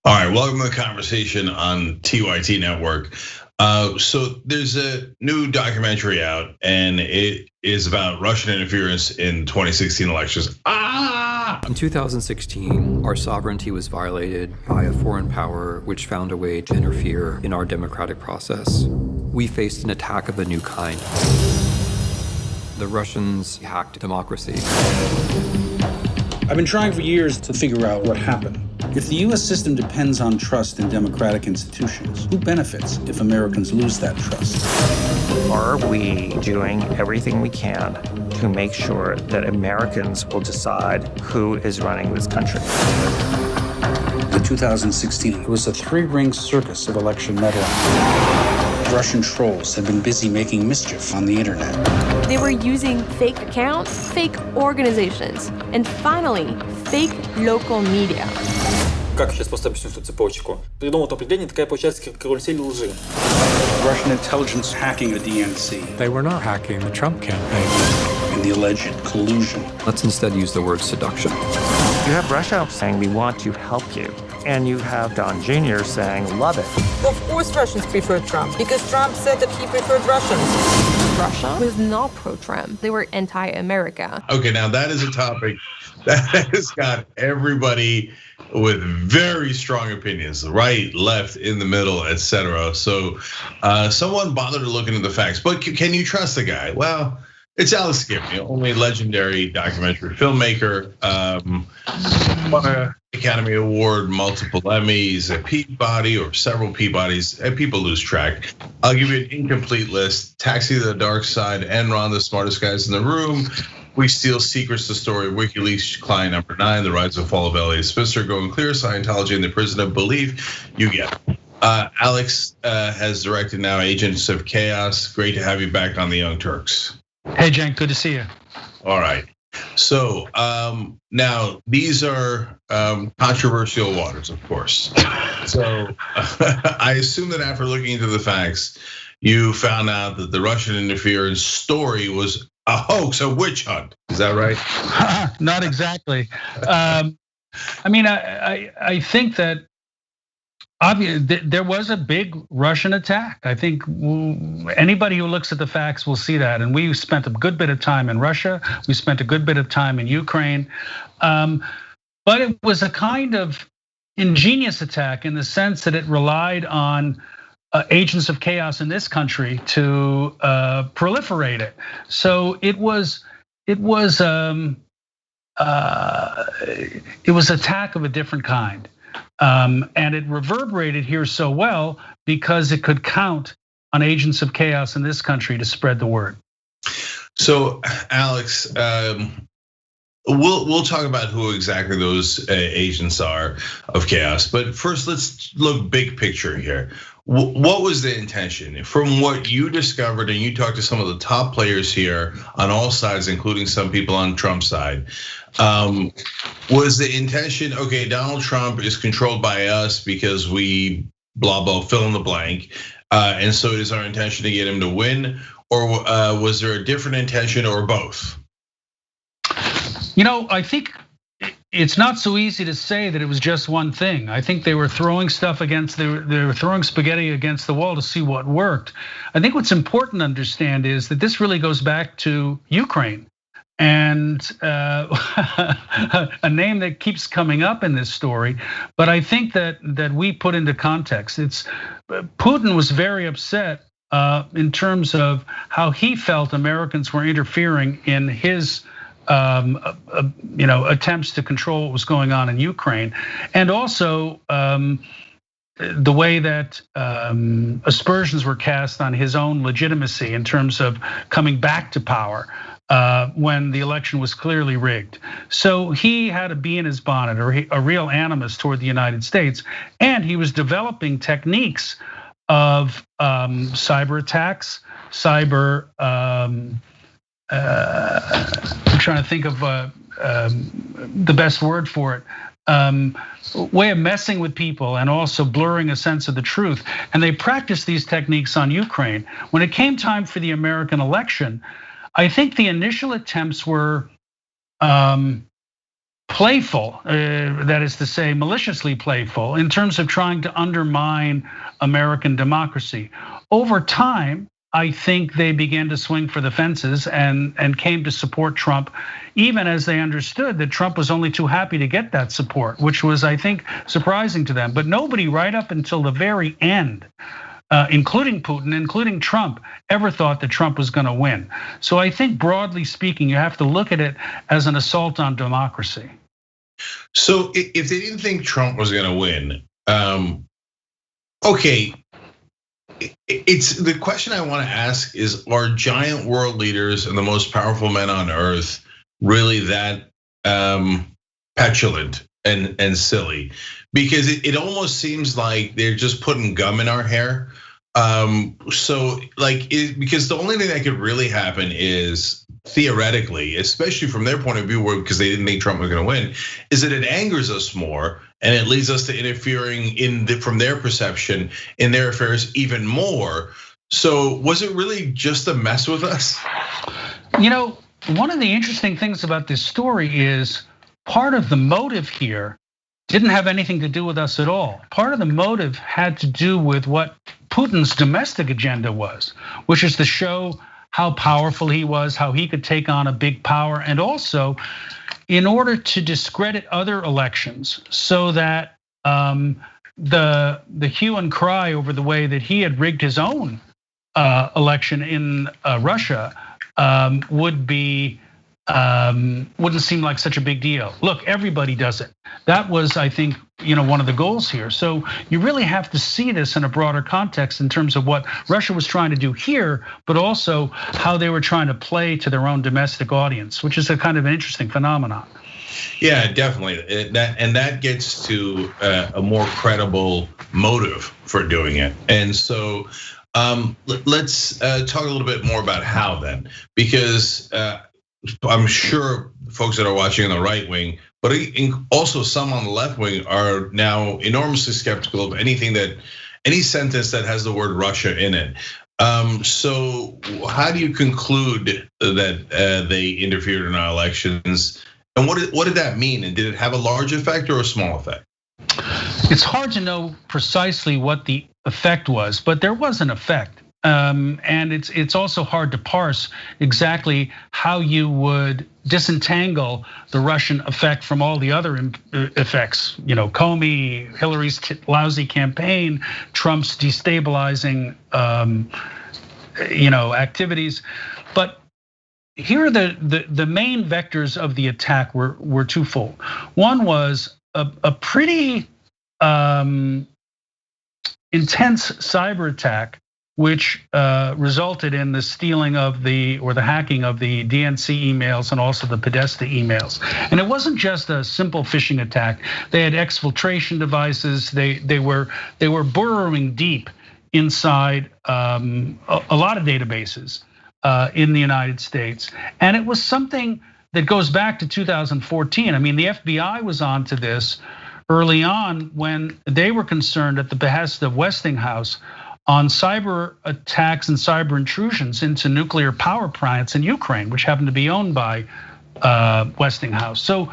All right, welcome to the conversation on TYT Network. So there's a new documentary out, and it is about Russian interference in 2016 elections. In 2016, our sovereignty was violated by a foreign power which found a way to interfere in our democratic process. We faced an attack of a new kind. The Russians hacked democracy. I've been trying for years to figure out what happened. If the US system depends on trust in democratic institutions, who benefits if Americans lose that trust? Are we doing everything we can to make sure that Americans will decide who is running this country? In 2016, it was a three-ring circus of election meddling. Russian trolls have been busy making mischief on the internet. They were using fake accounts, fake organizations, and finally, fake local media. Как сейчас просто объясню эту цепочку? Придумал это определение, такая получается карусель лжи. Russian intelligence hacking a DNC. They were not hacking the Trump campaign. And the alleged collusion. Let's instead use the word seduction. You have Russia saying, we want to help you. And you have Don Jr. saying, love it. Of course Russians prefer Trump, because Trump said that he preferred Russians. Russia was not pro-Trump. They were anti-America. Okay, now that is a topic that has got everybody with very strong opinions, right, left, in the middle, etc. So someone bothered to look into the facts, but can you trust the guy? Well, it's Alex Gibney, only legendary documentary filmmaker, won an Academy Award, multiple Emmys, a Peabody or several Peabodys, and people lose track. I'll give you an incomplete list: Taxi to the Dark Side, Enron, The Smartest Guys in the Room, We Steal Secrets, the story of WikiLeaks client number 9, The Rise and Fall of Elliot Spitzer, Going Clear, Scientology and the Prison of Belief. You get it. Alex has directed now Agents of Chaos. Great to have you back on the Young Turks. Hey, Cenk, good to see you. All right. So now these are controversial waters, of course. So I assume that after looking into the facts, you found out that the Russian interference story was a hoax, a witch hunt. Is that right? Not exactly. I mean, I think that obviously there was a big Russian attack. I think anybody who looks at the facts will see that. And we spent a good bit of time in Russia. We spent a good bit of time in Ukraine. But it was a kind of ingenious attack in the sense that it relied on agents of chaos in this country to proliferate it. So it was attack of a different kind. And it reverberated here so well because it could count on agents of chaos in this country to spread the word. So, Alex, we'll talk about who exactly those agents are of chaos. But first, let's look big picture here. What was the intention? From what you discovered, and you talked to some of the top players here on all sides, including some people on Trump's side, was the intention, okay, Donald Trump is controlled by us because we blah, blah, fill in the blank. And so it is our intention to get him to win, or was there a different intention, or both? You know, I think it's not so easy to say that it was just one thing. I think they were throwing stuff against, they were throwing spaghetti against the wall to see what worked. I think what's important to understand is that this really goes back to Ukraine. And a name that keeps coming up in this story, but I think that we put into context. It's Putin was very upset in terms of how he felt Americans were interfering in his attempts to control what was going on in Ukraine, and also the way that aspersions were cast on his own legitimacy in terms of coming back to power. When the election was clearly rigged. So he had a bee in his bonnet, or a real animus toward the United States. And he was developing techniques of cyber attacks, I'm trying to think of the best word for it. Way of messing with people and also blurring a sense of the truth. And they practiced these techniques on Ukraine. When it came time for the American election, I think the initial attempts were playful, that is to say, maliciously playful, in terms of trying to undermine American democracy. Over time, I think they began to swing for the fences and came to support Trump, even as they understood that Trump was only too happy to get that support, which was, I think, surprising to them. But nobody right up until the very end, including Putin, including Trump, ever thought that Trump was going to win. So I think broadly speaking, you have to look at it as an assault on democracy. So if they didn't think Trump was going to win, okay. It's the question I want to ask is, are giant world leaders and the most powerful men on earth really that petulant and silly? Because it almost seems like they're just putting gum in our hair. So like, because the only thing that could really happen is theoretically, especially from their point of view, because they didn't think Trump was going to win, is that it angers us more and it leads us to interfering from their perception in their affairs even more. So was it really just a mess with us? You know, one of the interesting things about this story is part of the motive here didn't have anything to do with us at all. Part of the motive had to do with what Putin's domestic agenda was, which is to show how powerful he was, how he could take on a big power, and also in order to discredit other elections so that the hue and cry over the way that he had rigged his own election in Russia wouldn't seem like such a big deal. Look, everybody does it. That was, I think, one of the goals here. So you really have to see this in a broader context in terms of what Russia was trying to do here, but also how they were trying to play to their own domestic audience, which is a kind of an interesting phenomenon. Yeah, definitely. That gets to a more credible motive for doing it. And so let's talk a little bit more about how then, because I'm sure folks that are watching on the right wing, but also some on the left wing, are now enormously skeptical of any sentence that has the word Russia in it. So how do you conclude that they interfered in our elections? And what did that mean? And did it have a large effect or a small effect? It's hard to know precisely what the effect was, but there was an effect. And it's also hard to parse exactly how you would disentangle the Russian effect from all the other effects. Comey, Hillary's lousy campaign, Trump's destabilizing, activities. But here are the main vectors of the attack were twofold. One was a pretty intense cyber attack, which resulted in the stealing of the hacking of the DNC emails and also the Podesta emails. And it wasn't just a simple phishing attack. They had exfiltration devices. They were burrowing deep inside a lot of databases in the United States. And it was something that goes back to 2014. I mean, the FBI was onto this early on when they were concerned at the behest of Westinghouse on cyber attacks and cyber intrusions into nuclear power plants in Ukraine, which happened to be owned by Westinghouse. So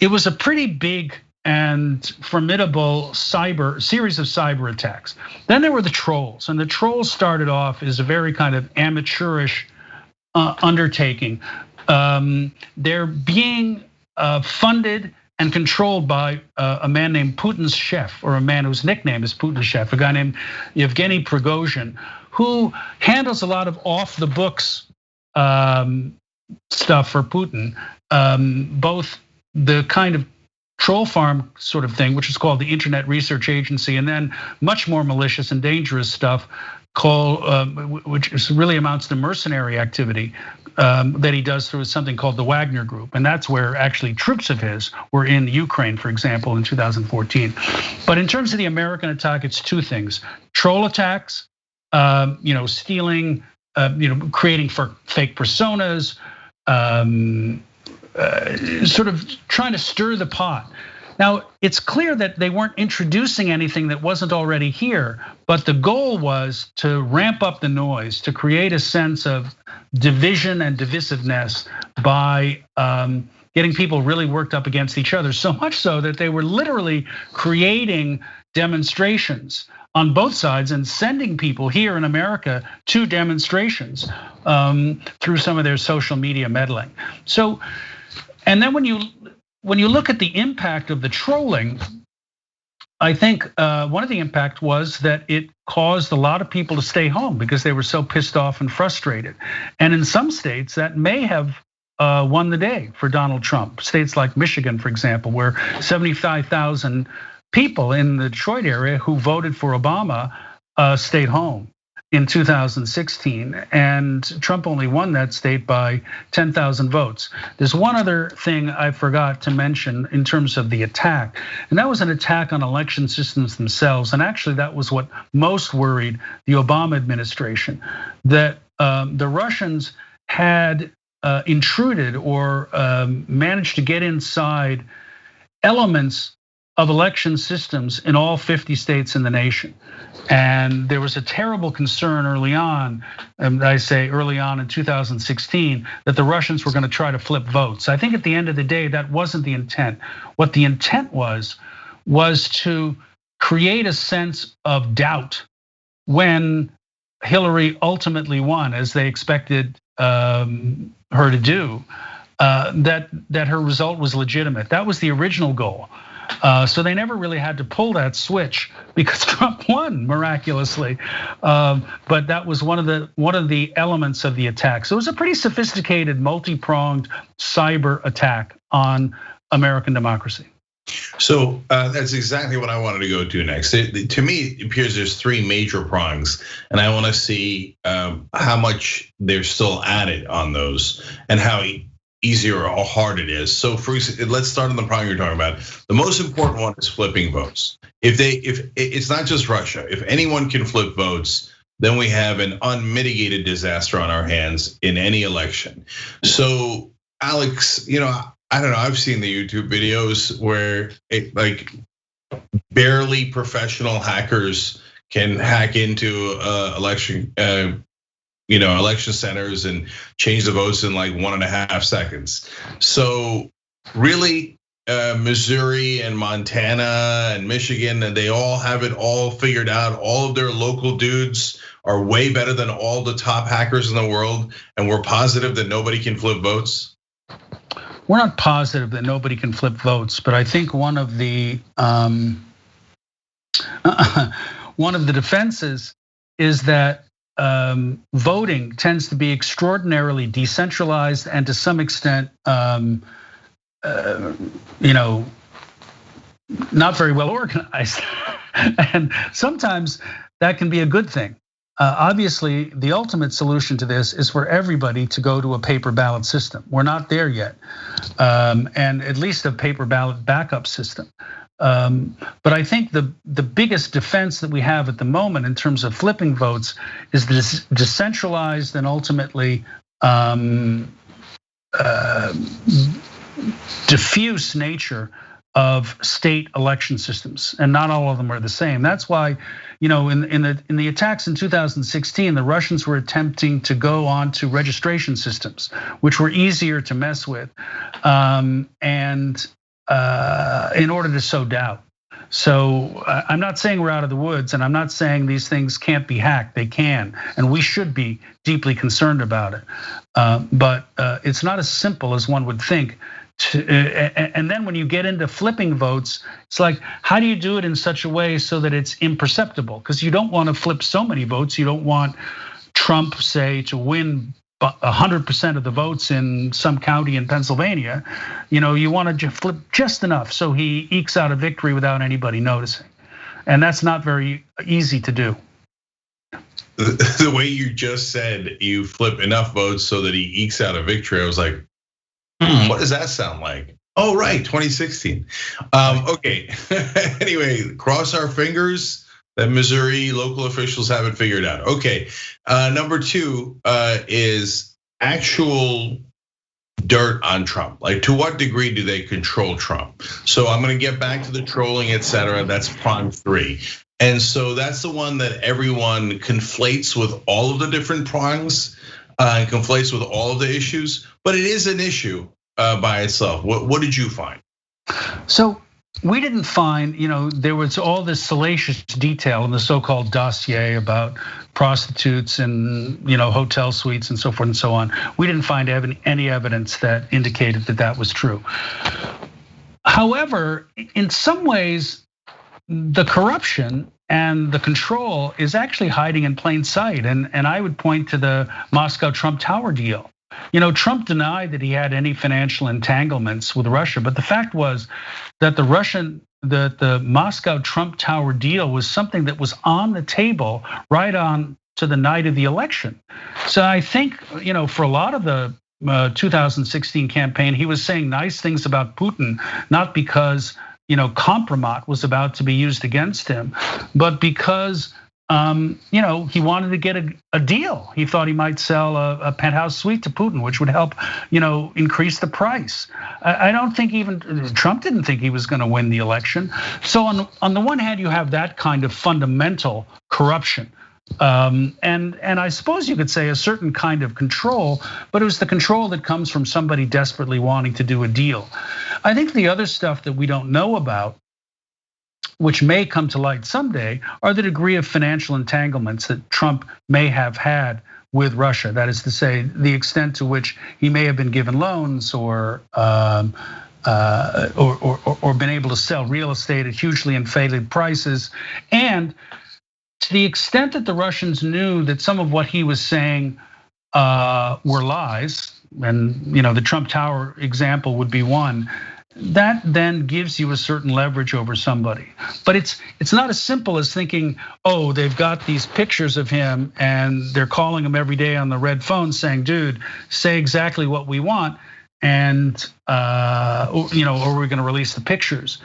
it was a pretty big and formidable series of cyber attacks. Then there were the trolls, and the trolls started off as a very kind of amateurish undertaking. They're being funded and controlled by a man named Putin's chef, or a man whose nickname is Putin's chef, a guy named Yevgeny Prigozhin, who handles a lot of off the books stuff for Putin, both the kind of troll farm sort of thing, which is called the Internet Research Agency, and then much more malicious and dangerous stuff which really amounts to mercenary activity that he does through something called the Wagner Group. And that's where actually troops of his were in Ukraine, for example, in 2014. But in terms of the American attack, it's two things: troll attacks, stealing, creating fake personas, sort of trying to stir the pot. Now, it's clear that they weren't introducing anything that wasn't already here, but the goal was to ramp up the noise, to create a sense of division and divisiveness by getting people really worked up against each other, so much so that they were literally creating demonstrations on both sides and sending people here in America to demonstrations through some of their social media meddling. So, and then when you look at the impact of the trolling, I think one of the impact was that it caused a lot of people to stay home because they were so pissed off and frustrated. And in some states that may have won the day for Donald Trump. States like Michigan, for example, where 75,000 people in the Detroit area who voted for Obama stayed home in 2016, and Trump only won that state by 10,000 votes. There's one other thing I forgot to mention in terms of the attack, and that was an attack on election systems themselves. And actually, that was what most worried the Obama administration, that the Russians had intruded or managed to get inside elements of election systems in all 50 states in the nation. And there was a terrible concern early on, and I say early on in 2016, that the Russians were gonna try to flip votes. I think at the end of the day, that wasn't the intent. What the intent was to create a sense of doubt when Hillary ultimately won, as they expected her to do, that her result was legitimate. That was the original goal. So they never really had to pull that switch because Trump won miraculously. But that was one of the elements of the attack. So it was a pretty sophisticated, multi-pronged cyber attack on American democracy. So that's exactly what I wanted to go to next. To me, it appears there's three major prongs, and I want to see how much they're still at it on those, and how easier or hard it is. So let's start on the prong you're talking about. The most important one is flipping votes. If it's not just Russia, if anyone can flip votes, then we have an unmitigated disaster on our hands in any election. So Alex, I don't know, I've seen the YouTube videos where like barely professional hackers can hack into election centers and change the votes in like 1.5 seconds. So really, Missouri and Montana and Michigan, and they all have it all figured out. All of their local dudes are way better than all the top hackers in the world, and we're positive that nobody can flip votes. We're not positive that nobody can flip votes, but I think one of the defenses is that voting tends to be extraordinarily decentralized and to some extent, not very well organized. And sometimes that can be a good thing. Obviously, the ultimate solution to this is for everybody to go to a paper ballot system. We're not there yet, and at least a paper ballot backup system. But I think the biggest defense that we have at the moment in terms of flipping votes is this decentralized and ultimately diffuse nature of state election systems, and not all of them are the same. That's why, in the attacks in 2016, the Russians were attempting to go on to registration systems, which were easier to mess with, and in order to sow doubt. So I'm not saying we're out of the woods, and I'm not saying these things can't be hacked. They can, and we should be deeply concerned about it. But it's not as simple as one would think. And then when you get into flipping votes, it's like, how do you do it in such a way so that it's imperceptible? Because you don't want to flip so many votes. You don't want Trump, say, to win 100% of the votes in some county in Pennsylvania. You want to flip just enough so he ekes out a victory without anybody noticing. And that's not very easy to do. The way you just said, you flip enough votes so that he ekes out a victory, I was like, what does that sound like? Oh, right, 2016. Okay, anyway, cross our fingers that Missouri local officials have it figured out. Okay, number two is actual dirt on Trump. Like, to what degree do they control Trump? So I'm gonna get back to the trolling, etc. That's prong 3. And so that's the one that everyone conflates with all of the different prongs, and conflates with all of the issues, but it is an issue. by itself. What did you find? So we didn't find, there was all this salacious detail in the so-called dossier about prostitutes and hotel suites and so forth and so on. We didn't find any evidence that indicated that that was true. However, in some ways, the corruption and the control is actually hiding in plain sight. And I would point to the Moscow Trump Tower deal. Trump denied that he had any financial entanglements with Russia, but the fact was that the Moscow Trump Tower deal was something that was on the table right on to the night of the election. So I think, for a lot of the 2016 campaign, he was saying nice things about Putin, not because compromat was about to be used against him, but because he wanted to get a deal. He thought he might sell a penthouse suite to Putin, which would help, increase the price. I don't think even Trump didn't think he was going to win the election. So on the one hand, you have that kind of fundamental corruption. And I suppose you could say a certain kind of control, but it was the control that comes from somebody desperately wanting to do a deal. I think the other stuff that we don't know about, which may come to light someday, are the degree of financial entanglements that Trump may have had with Russia. That is to say, the extent to which he may have been given loans or been able to sell real estate at hugely inflated prices. And to the extent that the Russians knew that some of what he was saying were lies, and the Trump Tower example would be one, that then gives you a certain leverage over somebody. But it's not as simple as thinking, oh, they've got these pictures of him and they're calling him every day on the red phone saying, dude, say exactly what we want, and or we're going to release the pictures.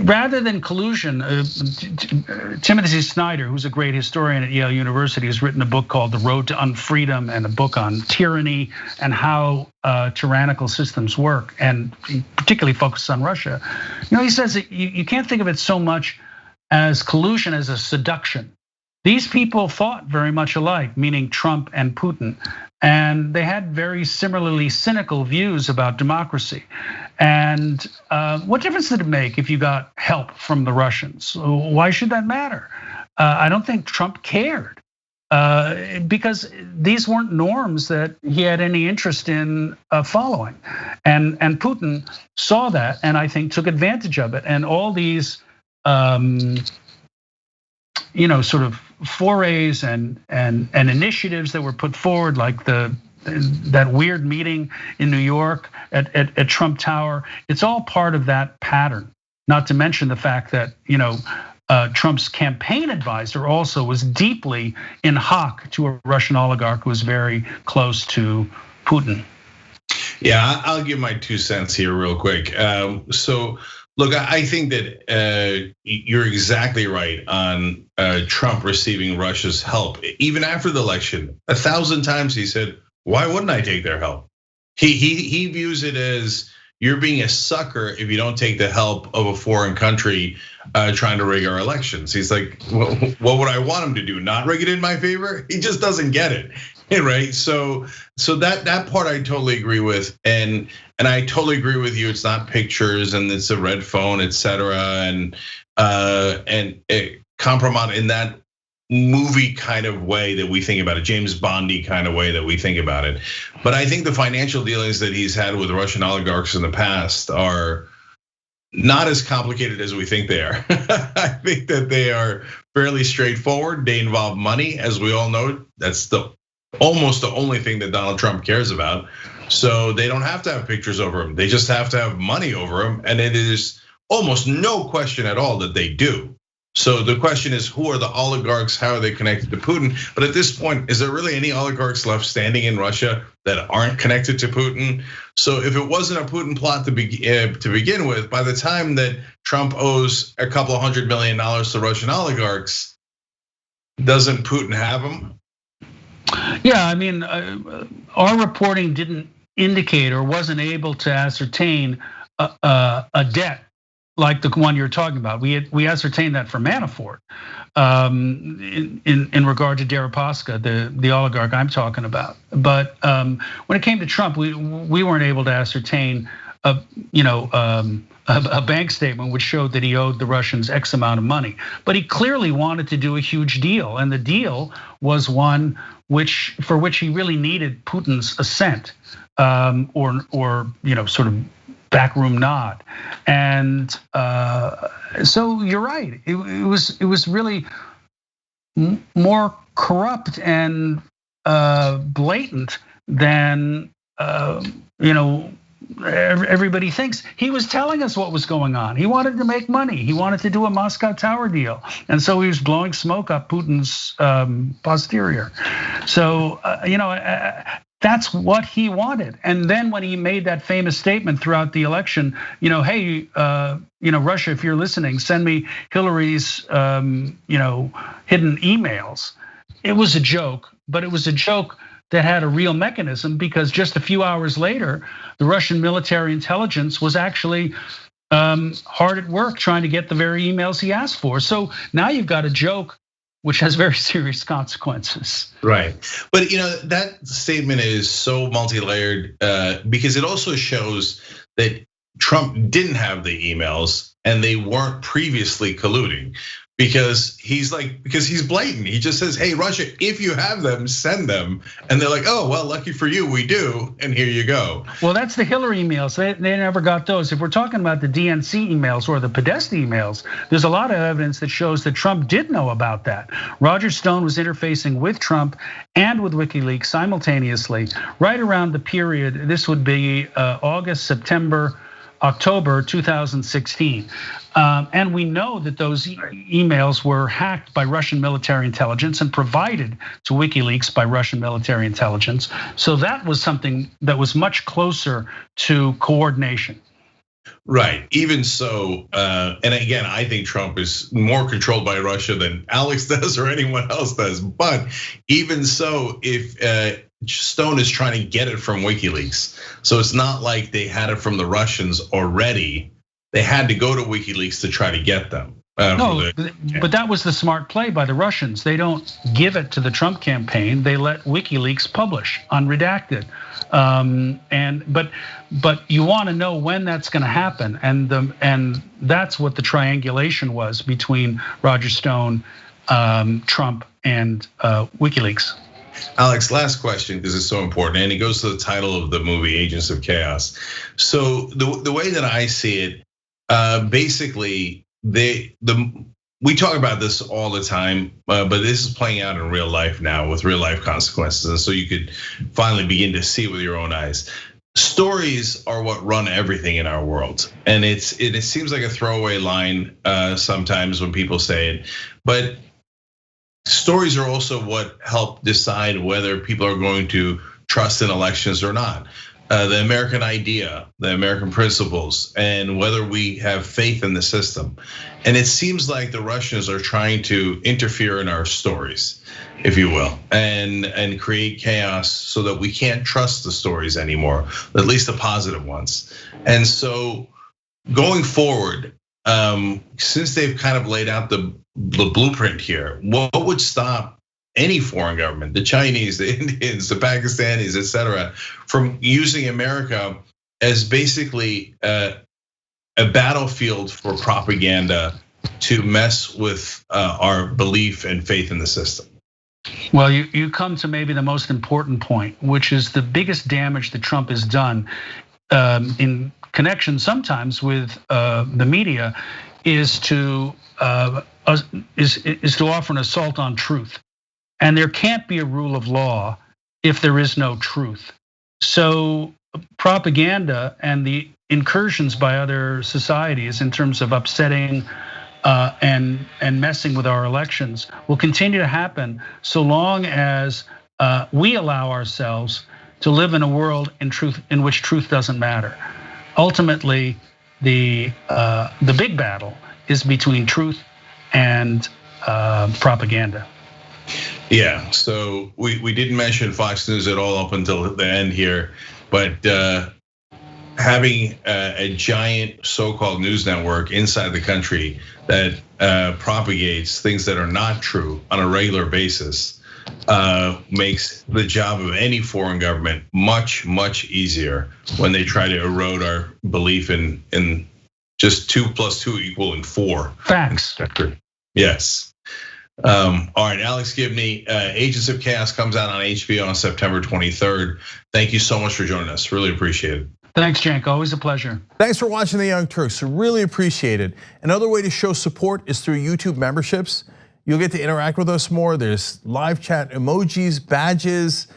Rather than collusion, Timothy Snyder, who's a great historian at Yale University, has written a book called The Road to Unfreedom and a book on tyranny and how tyrannical systems work, and he particularly focuses on Russia. He says that you can't think of it so much as collusion as a seduction. These people thought very much alike, meaning Trump and Putin, and they had very similarly cynical views about democracy. And what difference did it make if you got help from the Russians? Why should that matter? I don't think Trump cared because these weren't norms that he had any interest in following. And Putin saw that and I think took advantage of it. And all these sort of forays and initiatives that were put forward, like that weird meeting in New York at Trump Tower, it's all part of that pattern. Not to mention the fact that Trump's campaign advisor also was deeply in hock to a Russian oligarch who was very close to Putin. Yeah, I'll give my 2 cents here real quick. So look, I think that you're exactly right on Trump receiving Russia's help. Even after the election, 1,000 times he said, why wouldn't I take their help? He views it as you're being a sucker if you don't take the help of a foreign country trying to rig our elections. He's like, well, what would I want him to do? Not rig it in my favor? He just doesn't get it, right? So that part I totally agree with, and I totally agree with you. It's not pictures and it's a red phone, etc. And compromise in that movie kind of way that we think about it, James Bondy kind of way that we think about it. But I think the financial dealings that he's had with Russian oligarchs in the past are not as complicated as we think they are. I think that they are fairly straightforward. They involve money, as we all know. That's almost the only thing that Donald Trump cares about. So they don't have to have pictures over him. They just have to have money over him. And it is almost no question at all that they do. So the question is, who are the oligarchs? How are they connected to Putin? But at this point, is there really any oligarchs left standing in Russia that aren't connected to Putin? So if it wasn't a Putin plot to begin with, by the time that Trump owes a couple of $100 million to Russian oligarchs, doesn't Putin have them? Yeah, I mean, our reporting didn't indicate or wasn't able to ascertain a debt like the one you're talking about. We ascertained that from Manafort in regard to Deripaska, the oligarch I'm talking about. But when it came to Trump, we weren't able to ascertain a bank statement which showed that he owed the Russians X amount of money. But he clearly wanted to do a huge deal, and the deal was one for which he really needed Putin's assent, or sort of backroom nod. And so you're right. It was really more corrupt and blatant than everybody thinks. He was telling us what was going on. He wanted to make money. He wanted to do a Moscow Tower deal, and so he was blowing smoke up Putin's posterior. So that's what he wanted. And then when he made that famous statement throughout the election, hey, Russia, if you're listening, send me Hillary's hidden emails. It was a joke, but it was a joke that had a real mechanism, because just a few hours later, the Russian military intelligence was actually hard at work trying to get the very emails he asked for. So now you've got a joke which has very serious consequences. Right, but that statement is so multi-layered because it also shows that Trump didn't have the emails and they weren't previously colluding. Because he's blatant. He just says, hey, Russia, if you have them, send them. And they're like, oh, well, lucky for you, we do, and here you go. Well, that's the Hillary emails. They never got those. If we're talking about the DNC emails or the Podesta emails, there's a lot of evidence that shows that Trump did know about that. Roger Stone was interfacing with Trump and with WikiLeaks simultaneously, right around the period. This would be August, September, October 2016. And we know that those emails were hacked by Russian military intelligence and provided to WikiLeaks by Russian military intelligence. So that was something that was much closer to coordination. Right, even so, and again, I think Trump is more controlled by Russia than Alex does or anyone else does. But even so, if Stone is trying to get it from WikiLeaks, so it's not like they had it from the Russians already. They had to go to WikiLeaks to try to get them. No, but that was the smart play by the Russians. They don't give it to the Trump campaign. They let WikiLeaks publish unredacted. But you want to know when that's going to happen, and that's what the triangulation was between Roger Stone, Trump, and WikiLeaks. Alex, last question, because it's so important, and it goes to the title of the movie, Agents of Chaos. So the way that I see it, basically, we talk about this all the time, but this is playing out in real life now with real life consequences, and so you could finally begin to see it with your own eyes. Stories are what run everything in our world, and it seems like a throwaway line sometimes when people say it, but stories are also what help decide whether people are going to trust in elections or not. The American idea, the American principles, and whether we have faith in the system. And it seems like the Russians are trying to interfere in our stories, if you will, and create chaos so that we can't trust the stories anymore, at least the positive ones. And so going forward, since they've kind of laid out the blueprint here, what would stop any foreign government, the Chinese, the Indians, the Pakistanis, etc., from using America as basically a battlefield for propaganda to mess with our belief and faith in the system? Well, you come to maybe the most important point, which is the biggest damage that Trump has done in connection sometimes with the media is to offer an assault on truth. And there can't be a rule of law if there is no truth. So propaganda and the incursions by other societies in terms of upsetting and messing with our elections will continue to happen so long as we allow ourselves to live in a world in which truth doesn't matter. Ultimately, the big battle is between truth and propaganda. Yeah, so we didn't mention Fox News at all up until the end here, but having a giant so-called news network inside the country that propagates things that are not true on a regular basis makes the job of any foreign government much, much easier when they try to erode our belief in just 2 + 2 = 4. Facts. Yes. All right, Alex Gibney, Agents of Chaos comes out on HBO on September 23rd. Thank you so much for joining us. Really appreciate it. Thanks, Cenk. Always a pleasure. Thanks for watching the Young Turks. Really appreciate it. Another way to show support is through YouTube memberships. You'll get to interact with us more. There's live chat emojis, badges.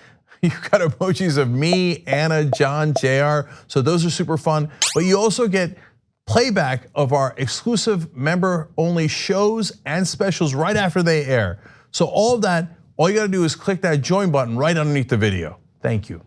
You've got emojis of me, Anna, John, JR. So those are super fun. But you also get playback of our exclusive member-only shows and specials right after they air. So all of that, all you gotta do is click that join button right underneath the video. Thank you.